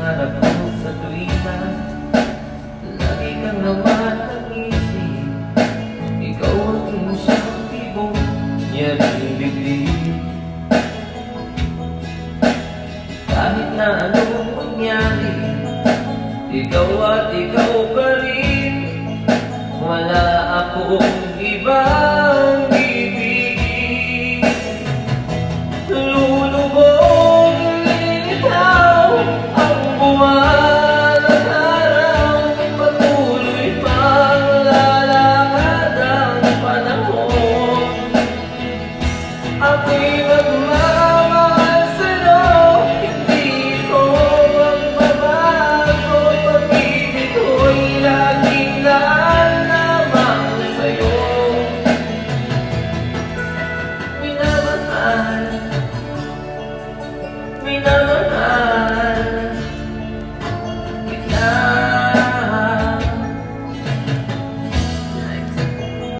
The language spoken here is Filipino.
harap mo sa tuwina, lagi kang naman nag-isip. Ikaw ang siyang tibong niyang bibig. Kahit na anong mangyari, ikaw at ikaw pa rin. Wala akong ibang ibigin. Lulubog, lilitaw ang buwan at araw. Patuloy pang lalakad ang panahon. Ako'y magmamahal sa'yo, hindi ko magbabago. Pag-ibig ko'y laging laan lamang sa'yo. Minamahal, minamahal